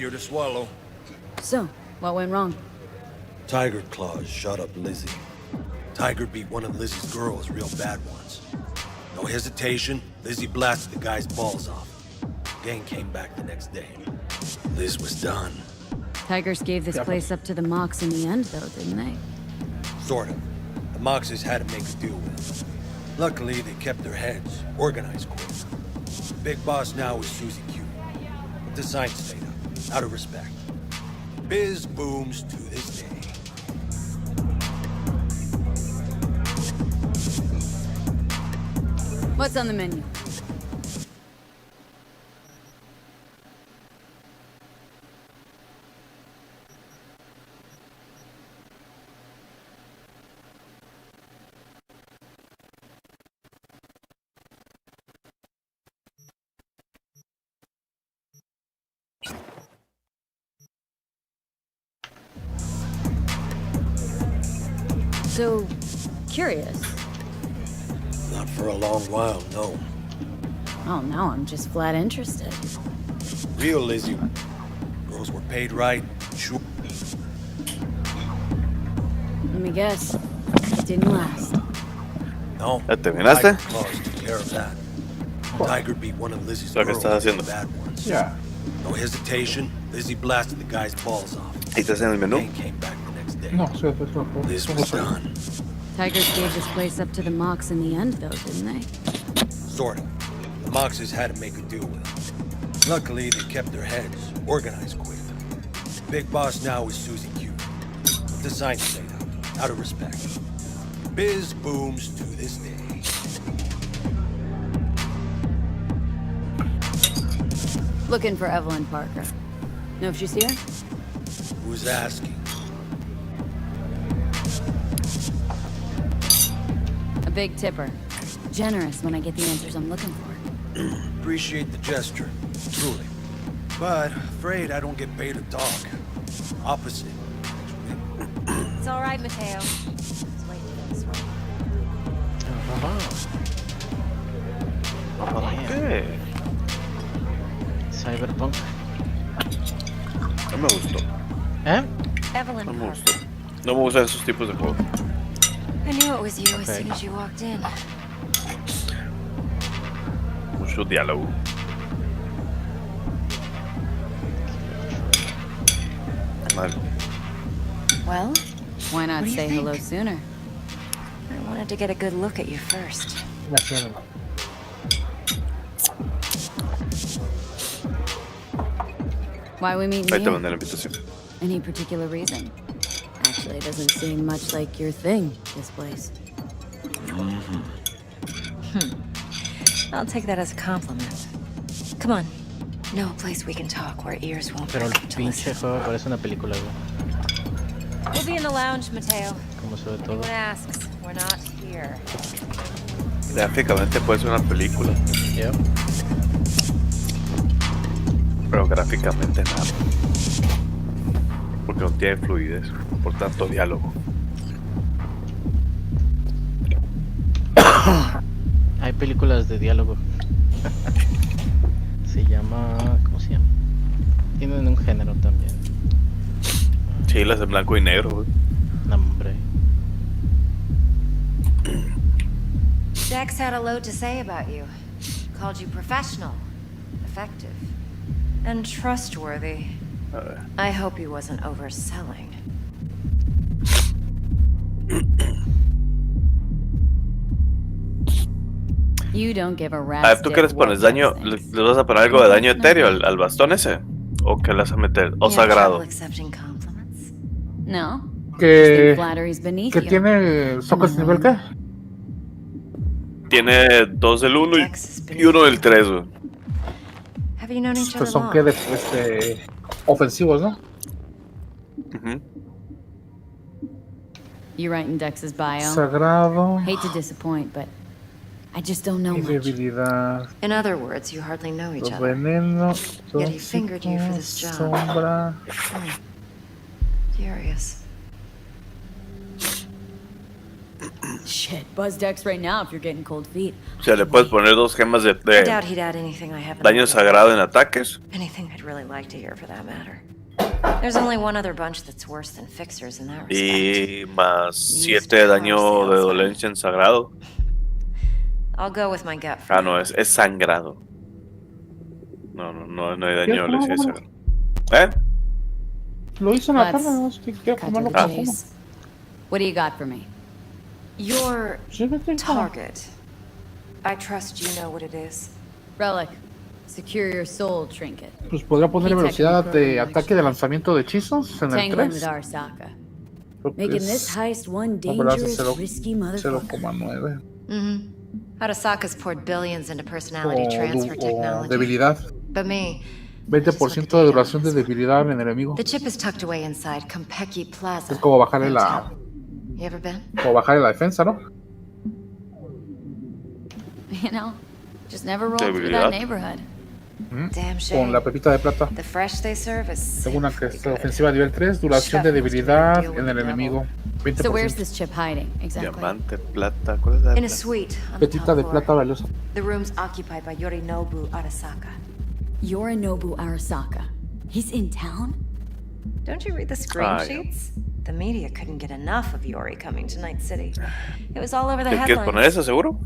easier to swallow. So, what went wrong? Tiger Claws shot up Lizzie. Tiger beat one of Lizzie's girls real bad once. No hesitation, Lizzie blasted the guy's balls off. Gang came back the next day. Liz was done. Tigers gave this place up to the Mox in the end, though, didn't they? Sort of. The Moxes had to make a deal with them. Luckily, they kept their heads, organized quick. Big boss now is Susie Q. But the sign stayed up, out of respect. Biz booms to this day. What's on the menu? So, curious. Not for a long while, no. Oh, now I'm just flat interested. Real Lizzie. Girls were paid right, sure. Let me guess. It didn't last. No. ¿Ya terminaste? Tiger Claws took care of that. Tiger beat one of Lizzie's Lo que girls estás haciendo. bad ones. Ya. No hesitation, Lizzie blasted the guy's balls off. Ahí estás en el menú. Gang came back the next day. No, sí, pues no. Liz was done. Tigers gave this place up to the Mox in the end, though, didn't they? Sort of. The Moxes had to make a deal with them. Luckily, they kept their heads, organized quick. Big boss now is Susie Q. But the sign stayed up, out of respect. Biz booms to this day. Looking for Evelyn Parker. Know if she's here? Who's asking? A big tipper. Generous when I get the answers I'm looking for. Appreciate the gesture, truly. But afraid I don't get paid to talk. Opposite. It's all right, Mateo. Let's wait for this one. ¿Qué? CyberPunk. No me gustó. ¿Eh? Evelyn No me Parker. gustó. No me gustan esos tipos de juegos. I knew it was you as Okay. soon as you walked in. Mucho diálogo. Mal. Well, Why not What do you say think? hello sooner? I wanted to get a good look at you first. Ya sé. Why we meeting Ahí te here? mandé la invitación. Any particular reason? Actually, it doesn't seem much like your thing, this place. I'll take that as a compliment. Come on. No place we can talk where ears won't Pero el hurt to pinche listen. juego parece una película, güey. We'll be in the lounge, Mateo. Como se ve todo. Anyone asks, we're not here. Gráficamente puede ser una película, Yep. pero gráficamente nada. Porque no tiene fluidez, por tanto diálogo. Hay películas de diálogo. Se llama... ¿Cómo se llama? Tienen un género también. Sí, las de blanco y negro, güey. Nombre. Dex had a load to say about you. Called you professional, effective, and trustworthy. A ver. I hope he wasn't overselling. You don't give a A rat's ver, ¿tú qué les dick pones? what ¿Daño? Dex thinks. ¿Les vas a poner algo de daño etéreo al bastón ese? ¿O qué le vas a meter? ¿O You have sagrado? trouble accepting compliments? No? Just think Que, flattery's beneath que you. tiene socos nivel qué? Tiene 2 del 1 Dex is y 1 del beneath 3, güey. Have you known each other Estos son long? que ofensivos, ¿no? Ujú. You write in Dex's bio. Sagrado Hate to disappoint, but I just don't know y much. debilidad. In other words, you hardly know each Los other. venenos, Yet he fingered you for this job. sombra. Curious. Shit, buzz decks right now if you're getting cold feet. O sea, le puedes poner 2 gemas I de doubt he'd add anything I haven't daño already. sagrado en ataques. Anything I'd really like to hear for that matter. There's only one other bunch that's worse than fixers in that respect. Y más 7 de daño de dolencia en sagrado. I'll go with my gut for Ah, no, now. es sangrado. No hay daño de dolencia de sagrado. Lo hizo en la Let's tarde, no sé qué quiero cut to comerlo the para cómo. chase. What do you got for me? Your Sí, vete, target. I trust you know what it is. Relic. Secure your soul trinket. Pues podría poner velocidad de ataque de lanzamiento de hechizos en el Tangling with 3. Arasaka. Creo que Making this es heist one no, pero hace dangerous, risky motherfucker. 0,9. Arasaka's poured billions into personality transfer O technology. debilidad. But me, 20% de duración de debilidad en el enemigo. the chip is tucked away inside Kompeki Plaza. Es como bajarle la, You ever been? como bajarle la defensa, ¿no? You know, just never rolled through that neighborhood. Damn Con shame. la pepita de plata. The fresh they serve is Tengo una que simply es good. ofensiva nivel 3, duración de debilidad en el enemigo. So where's 20%. this chip hiding, exactly? Diamante, plata, ¿cuál es la In a plata? suite on the Petita top de floor. plata valiosa. The room's occupied by Yorinobu Arasaka. Yorinobu Arasaka. He's in town? Don't you read the screen Ah, yeah. sheets? The media couldn't get enough of Yori coming to Night City. It was all over the ¿Te quieres poner headlines. eso, seguro?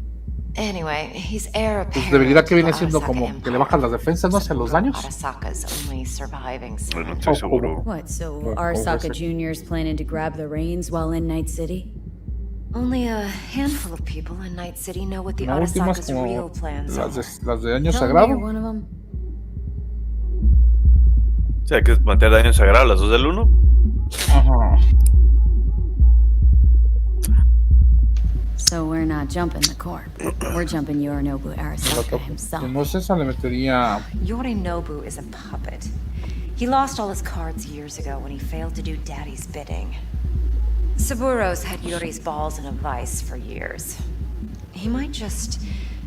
Anyway, he's heir Pues apparent debilidad que to viene the siendo Arasaka como que le Empire. bajan las defensas, ¿no? Hacia los daños. Arasaka's only surviving son. Bueno, estoy seguro. What, so Well, Arasaka obviously. Jr. is planning to grab the reins while in Night City? Only a handful of people in Night City know what the Las últimas Arasaka's real como plans are. las de daño Tell me sagrado. you're one of them. O sea, hay que meter daño sagrado las 2 del 1. Ajá. So we're not jumping the court. We're jumping Yorinobu Arasaka himself. Si no es esa, le metería Yorinobu is a puppet. He lost all his cards years ago when he failed to do Daddy's bidding. Saburo's had Yori's balls in a vice for years. He might just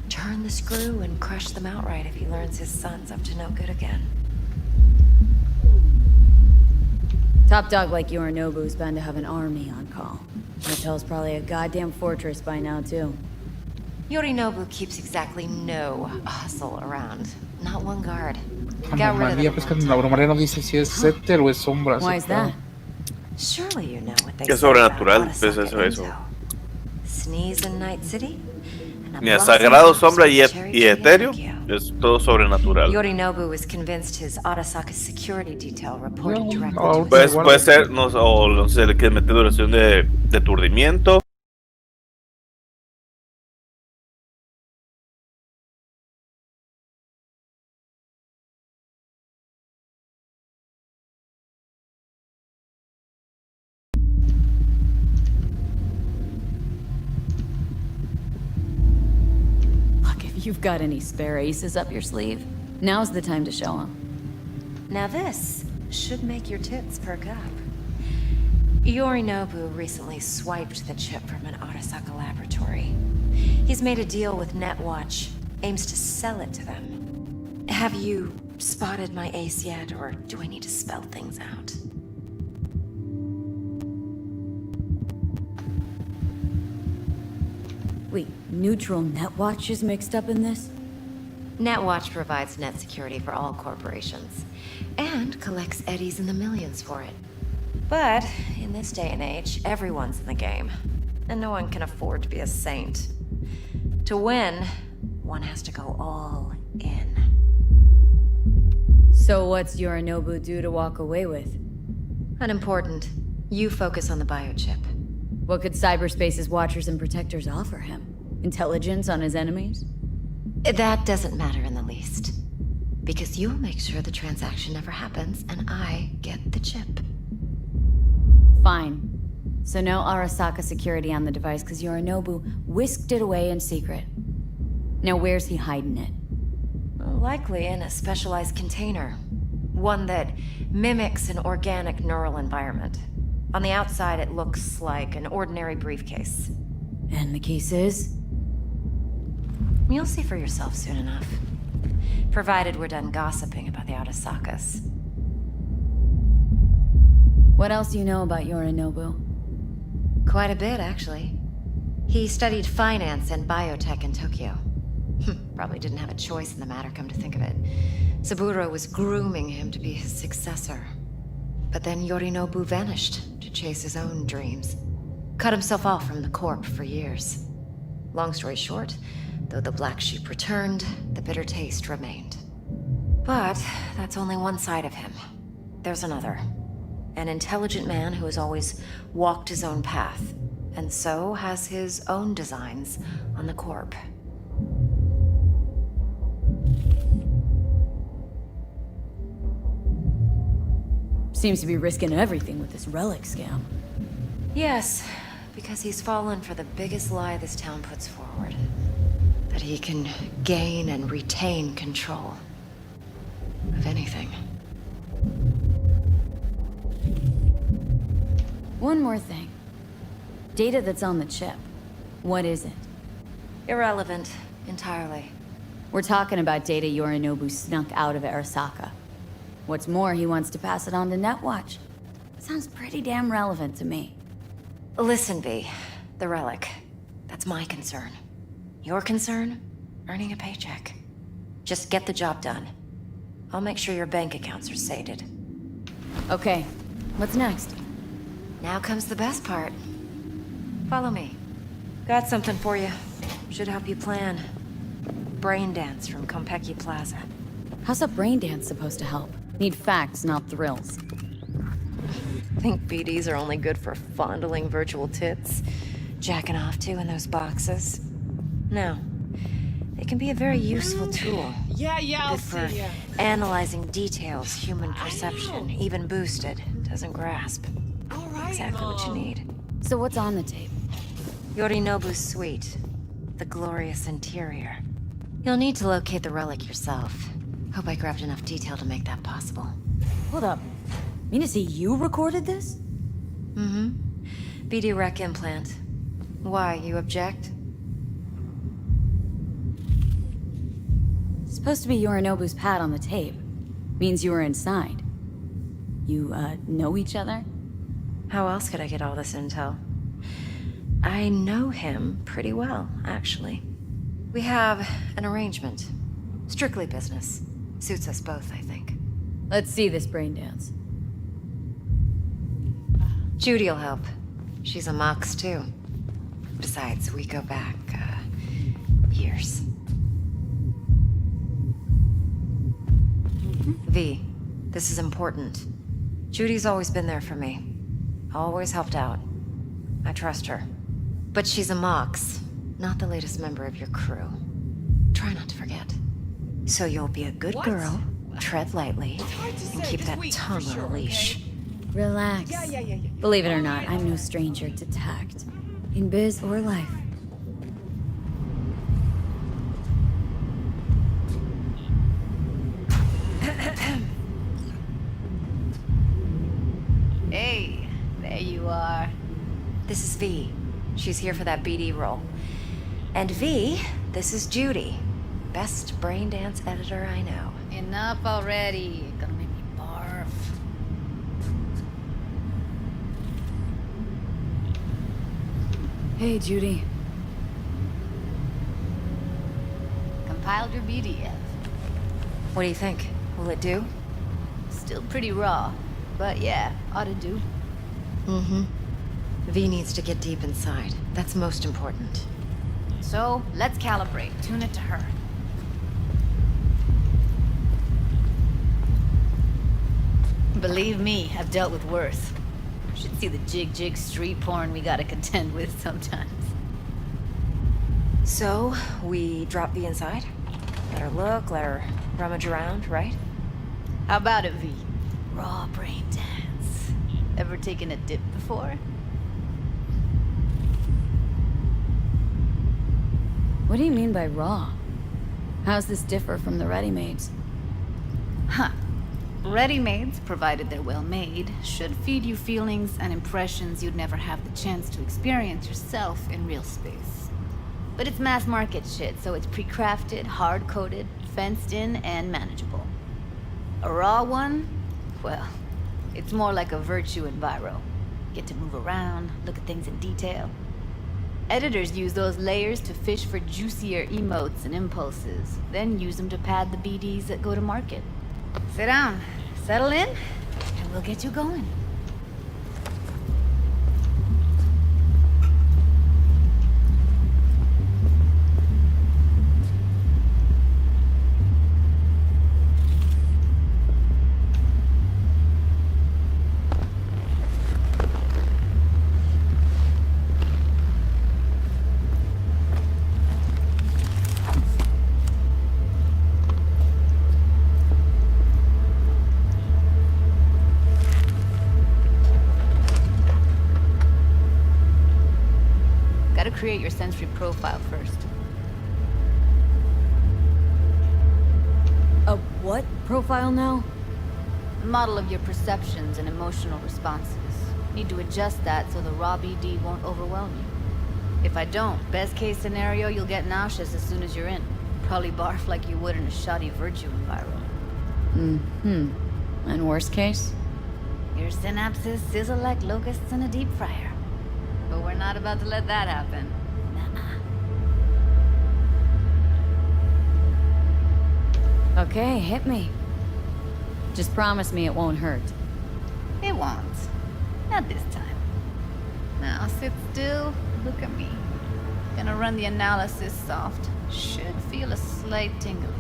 turn the screw and crush them outright if he learns his son's up to no good again. Top dog like Yorinobu's bound to have an army on call. Hotel's probably a goddamn fortress by now, too. Yorinobu keeps exactly no hustle around. Not one guard. Got rid of anomalía. them Pues a que long la time bromaría no dice si es éter o es sombra. Why is that? Surely you know what they Es say about sobrenatural, pues Arasaka eso. Intel. Sneeze in Night City, and a Ni a blossom sagrado, blooms sombra y, from cherry y tree in etéreo. Tokyo. Es todo sobrenatural. Yorinobu was convinced his Arasaka security detail reported No, directly no, to his Pues Igual. puede ser, no, o no sé, le quieres meter duración de aturdimiento. Look, if you've got any spare aces up your sleeve, now's the time to show them. Now this should make your tits perk up. Yorinobu recently swiped the chip from an Arasaka laboratory. He's made a deal with Netwatch, aims to sell it to them. Have you spotted my ace yet, or do I need to spell things out? Wait, neutral Netwatch is mixed up in this? Netwatch provides net security for all corporations, and collects eddies in the millions for it. But in this day and age, everyone's in the game, and no one can afford to be a saint. To win, one has to go all in. So what's Yorinobu do to walk away with? Unimportant. You focus on the biochip. What could cyberspace's watchers and protectors offer him? Intelligence on his enemies? That doesn't matter in the least. Because you'll make sure the transaction never happens, and I get the chip. Fine. So no Arasaka security on the device because Yorinobu whisked it away in secret. Now where's he hiding it? Likely in a specialized container. One that mimics an organic neural environment. On the outside, it looks like an ordinary briefcase. And the case is? You'll see for yourself soon enough. Provided we're done gossiping about the Arasakas. What else do you know about Yorinobu? Quite a bit, actually. He studied finance and biotech in Tokyo. Probably didn't have a choice in the matter, come to think of it. Saburo was grooming him to be his successor. But then Yorinobu vanished to chase his own dreams. Cut himself off from the Corp for years. Long story short, though the black sheep returned, the bitter taste remained. But that's only one side of him. There's another. An intelligent man who has always walked his own path, and so has his own designs on the Corp. Seems to be risking everything with this relic scam. Yes, because he's fallen for the biggest lie this town puts forward. That he can gain and retain control of anything. One more thing. Data that's on the chip. What is it? Irrelevant, entirely. We're talking about data Yorinobu snuck out of Arasaka. What's more, he wants to pass it on to Netwatch. Sounds pretty damn relevant to me. Listen, V. The relic. That's my concern. Your concern? Earning a paycheck. Just get the job done. I'll make sure your bank accounts are sated. Okay, what's next? Now comes the best part. Follow me. Got something for you. Should help you plan. Brain dance from Konpeki Plaza. How's a brain dance supposed to help? Need facts, not thrills. Think BDs are only good for fondling virtual tits? Jacking off to in those boxes? No. They can be a very useful tool. I'll Good for see ya. analyzing details human perception, even boosted, doesn't grasp. All right. Exactly what you need. So what's on the tape? Yorinobu's suite. The glorious interior. You'll need to locate the relic yourself. Hope I grabbed enough detail to make that possible. Hold up. Mean to say you recorded this? Mm-hmm. BD rec implant. Why, you object? Supposed to be Yorinobu's pad on the tape. Means you were inside. You, know each other? How else could I get all this intel? I know him pretty well, actually. We have an arrangement. Strictly business. Suits us both, I think. Let's see this brain dance. Judy'll help. She's a Mox, too. Besides, we go back, years. V, this is important. Judy's always been there for me. Always helped out. I trust her. But she's a Mox, not the latest member of your crew. Try not to forget. So you'll be a good girl, tread lightly, and keep that tongue on a leash. Relax. Believe it or not, I'm no stranger to tact. In biz or life. Hey, there you are. This is V. She's here for that BD role. And V, this is Judy. Best brain dance editor I know. Enough already. Gonna make me barf. Hey, Judy. Compiled your BDF. What do you think? Will it do? Still pretty raw, but yeah, ought to do. Mm-hmm. V needs to get deep inside. That's most important. So, let's calibrate. Tune it to her. Believe me, I've dealt with worse. Should see the jig street porn we gotta contend with sometimes. So, we drop V inside? Let her look, let her rummage around, right? How about it, V? Raw brain dance. Ever taken a dip before? What do you mean by raw? How's this differ from the ready-mades? Huh. Ready-mades, provided they're well made, should feed you feelings and impressions you'd never have the chance to experience yourself in real space. But it's mass market shit, so it's pre-crafted, hard-coded, fenced in, and manageable. A raw one? Well, it's more like a virtue in Viro. Get to move around, look at things in detail. Editors use those layers to fish for juicier emotes and impulses, then use them to pad the BDs that go to market. Sit down, settle in, and we'll get you going. Create your sensory profile first. A what profile now? Model of your perceptions and emotional responses. Need to adjust that so the raw BD won't overwhelm you. If I don't, best case scenario, you'll get nauseous as soon as you're in. Probably barf like you would in a shoddy Virtue environment. And worst case? Your synapses sizzle like locusts in a deep fryer. But we're not about to let that happen. Nuh-uh. Okay, hit me. Just promise me it won't hurt. It won't. Not this time. Now sit still, look at me. Gonna run the analysis soft. Should feel a slight tingle.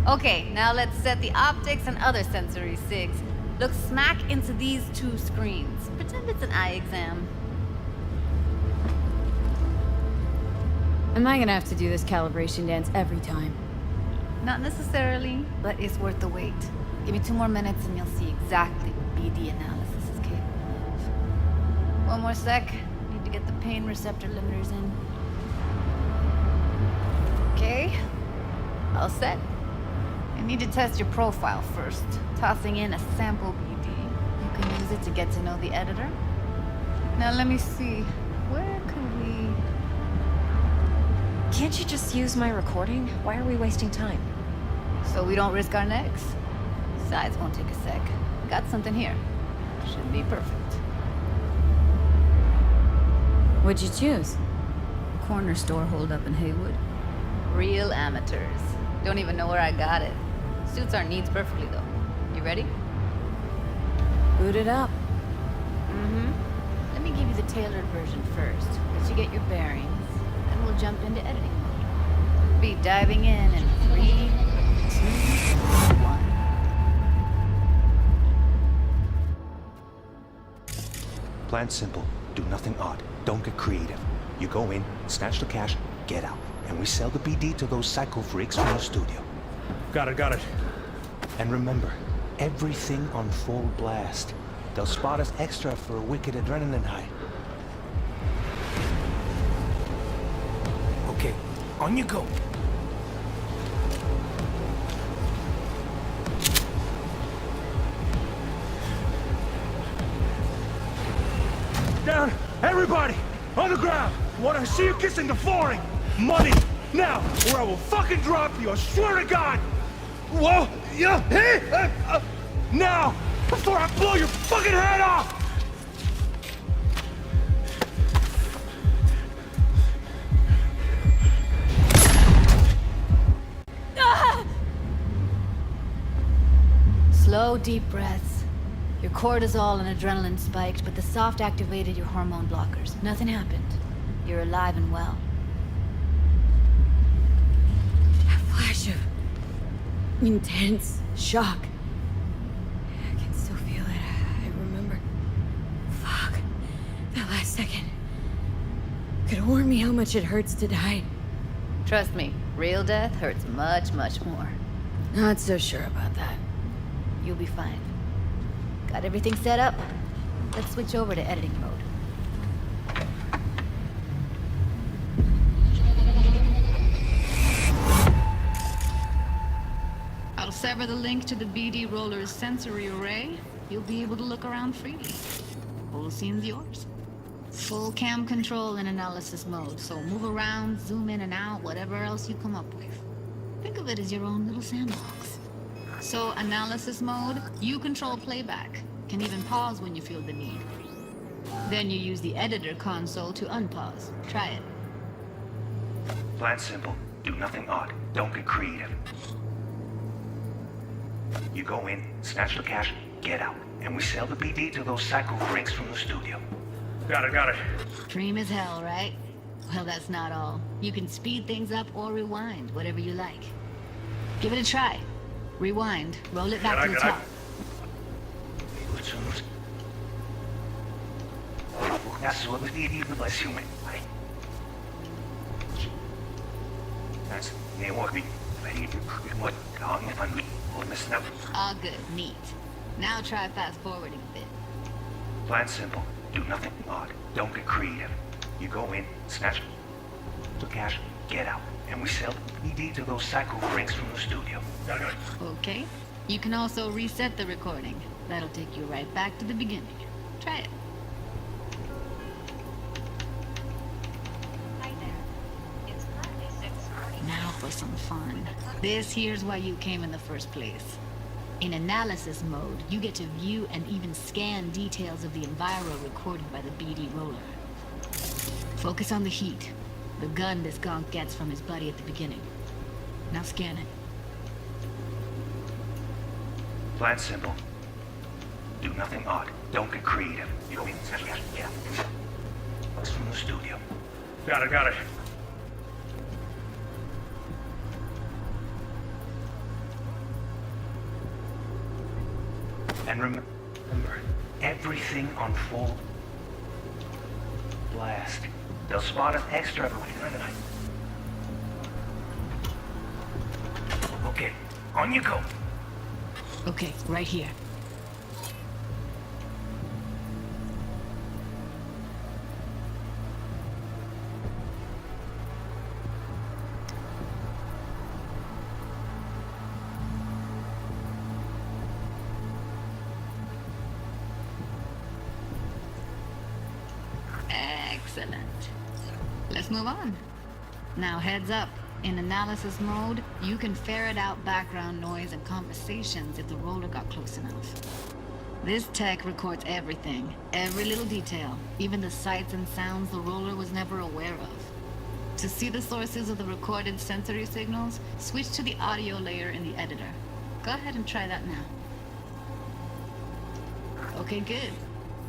Okay, now let's set the optics and other sensory sigs. Look smack into these two screens. Pretend it's an eye exam. Am I gonna have to do this calibration dance every time? Not necessarily, but it's worth the wait. Give me 2 more minutes and you'll see exactly what BD analysis is capable of. 1 more sec. Need to get the pain receptor limiters in. Okay. All set. I need to test your profile first. Tossing in a sample BD. You can use it to get to know the editor. Now let me see. Where could we... Can't you just use my recording? Why are we wasting time? So we don't risk our necks? Besides, won't take a sec. Got something here. Should be perfect. What'd you choose? Corner store holdup in Haywood. Real amateurs. Don't even know where I got it. Suits our needs perfectly, though. You ready? Boot it up. Let me give you the tailored version first, let you get your bearings, then we'll jump into editing mode. Be diving in 3, 2, 1. Plan simple. Do nothing odd. Don't get creative. You go in, snatch the cash, get out. And we sell the BD to those psycho freaks from the studio. Got it. And remember, everything on full blast. They'll spot us extra for a wicked adrenaline high. Okay, on you go. Down! Everybody! On the ground! Want to see you kissing the flooring! Money! Now! Or I will fucking drop you, I swear to God! Whoa! Yeah! Hey! Now! Before I blow your fucking head off! Slow, deep breaths. Your cortisol and adrenaline spiked, but the soft activated your hormone blockers. Nothing happened. You're alive and well. A flash of intense shock. I can still feel it. I remember. Fuck. That last second. Could have warned me how much it hurts to die. Trust me, real death hurts much, much more. Not so sure about that. You'll be fine. Got everything set up? Let's switch over to editing mode. I'll sever the link to the BD Roller's sensory array. You'll be able to look around freely. Whole scene's yours. Full cam control in analysis mode, so move around, zoom in and out, whatever else you come up with. Think of it as your own little sandbox. So, analysis mode, you control playback. Can even pause when you feel the need. Then you use the editor console to unpause. Try it. Plan simple. Do nothing odd. Don't get creative. You go in, snatch the cash, get out. And we sell the BD to those psycho freaks from the studio. Got it. Dream as hell, right? Well, that's not all. You can speed things up or rewind, whatever you like. Give it a try. Rewind. Roll it back to the top. All good. Neat. Now try fast forwarding a bit. Plan simple. Do nothing odd. Don't get creative. You go in, snatch the cash, get out. And we sell the BD to those psycho freaks from the studio. Got it. Okay. You can also reset the recording. That'll take you right back to the beginning. Try it. Hi there. It's currently 6:40. Now for some fun. This here's why you came in the first place. In analysis mode, you get to view and even scan details of the enviro recorded by the BD roller. Focus on the heat, the gun this gonk gets from his buddy at the beginning. Now scan it. Plan simple. Do nothing odd. Don't get creative. You go in, snatch the cash, get out. It's from the studio. Got it. And remember, everything on full blast. They'll spot us extra. Okay, on you go. Okay, right here. Excellent. Let's move on. Now heads up. In analysis mode, you can ferret out background noise and conversations if the roller got close enough. This tech records everything, every little detail, even the sights and sounds the roller was never aware of. To see the sources of the recorded sensory signals, switch to the audio layer in the editor. Go ahead and try that now. Okay, good.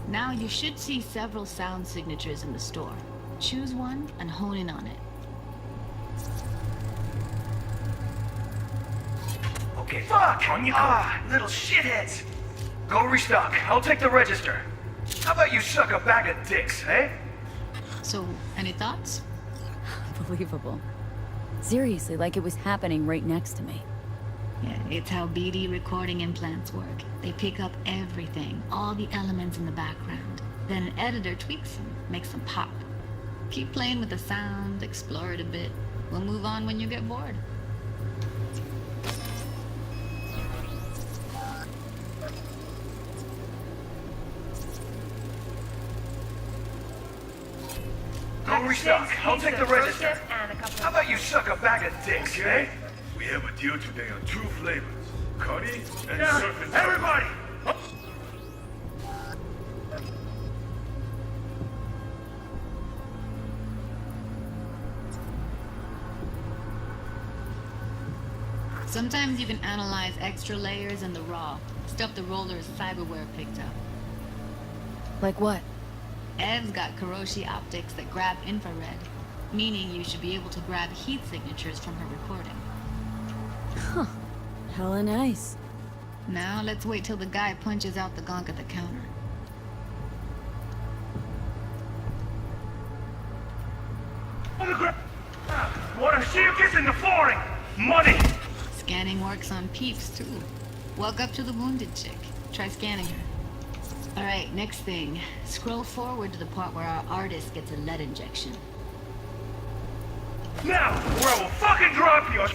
Now you should see several sound signatures in the store. Choose one and hone in on it. Okay, fuck! On you go! Little shitheads! Go restock. I'll take the register. How about you suck a bag of dicks, eh? So, any thoughts? Unbelievable. Seriously, like it was happening right next to me. Yeah, it's how BD recording implants work. They pick up everything, all the elements in the background. Then an editor tweaks them, makes them pop. Keep playing with the sound, explore it a bit. We'll move on when you get bored. Go restock. I'll take the register. How about you suck a bag of dicks, eh? We have a deal today on 2 flavors. Cuddy and Yeah, surf and everybody! Sometimes you can analyze extra layers in the raw, stuff the roller's cyberware picked up. Like what? Ev's got Kiroshi optics that grab infrared, meaning you should be able to grab heat signatures from her recording. Huh. Hella nice. Now let's wait till the guy punches out the gonk at the counter. On the ground! Wanna see you kissing the flooring? Money! Scanning works on peeps, too. Walk up to the wounded chick. Try scanning her. Alright, next thing. Scroll forward to the part where our artist gets a lead injection. Now, or I will fucking drop you!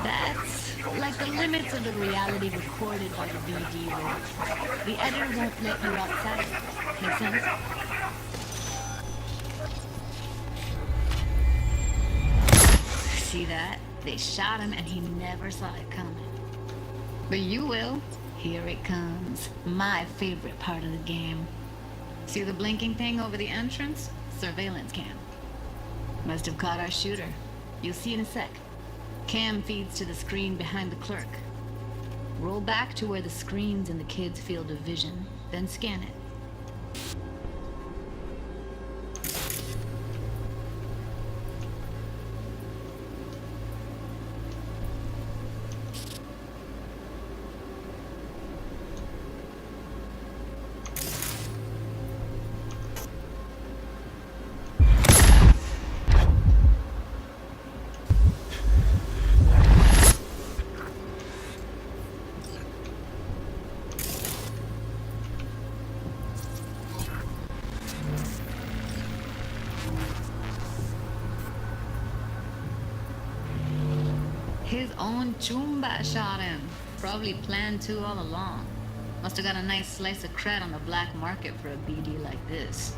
That's like the limits of the reality recorded by the BD roll. The editor won't let you outside. Make sense? See that? They shot him and he never saw it coming. But you will. Here it comes. My favorite part of the game. See the blinking thing over the entrance? Surveillance cam. Must have caught our shooter. You'll see in a sec. Cam feeds to the screen behind the clerk. Roll back to where the screen's in the kid's field of vision, then scan it. His own Chumba shot him. Probably planned to all along. Must have got a nice slice of cred on the black market for a BD like this.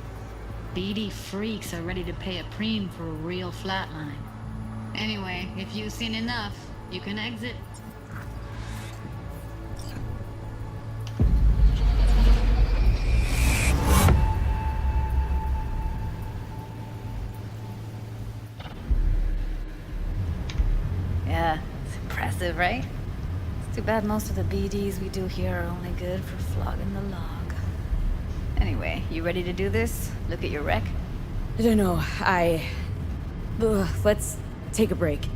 BD freaks are ready to pay a preem for a real flatline. Anyway, if you've seen enough, you can exit. Yeah, it's impressive, right? It's too bad most of the BDs we do here are only good for flogging the log. Anyway, you ready to do this? Look at your rec? I don't know. Let's take a break.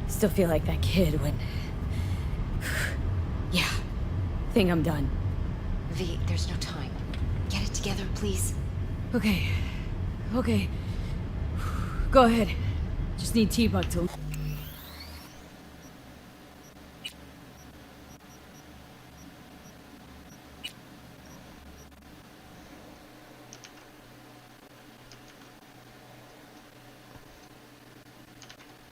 Still feel like that kid when... Yeah. Think I'm done. V, there's no time. Get it together, please. Okay. Go ahead. Just need T-Bug to...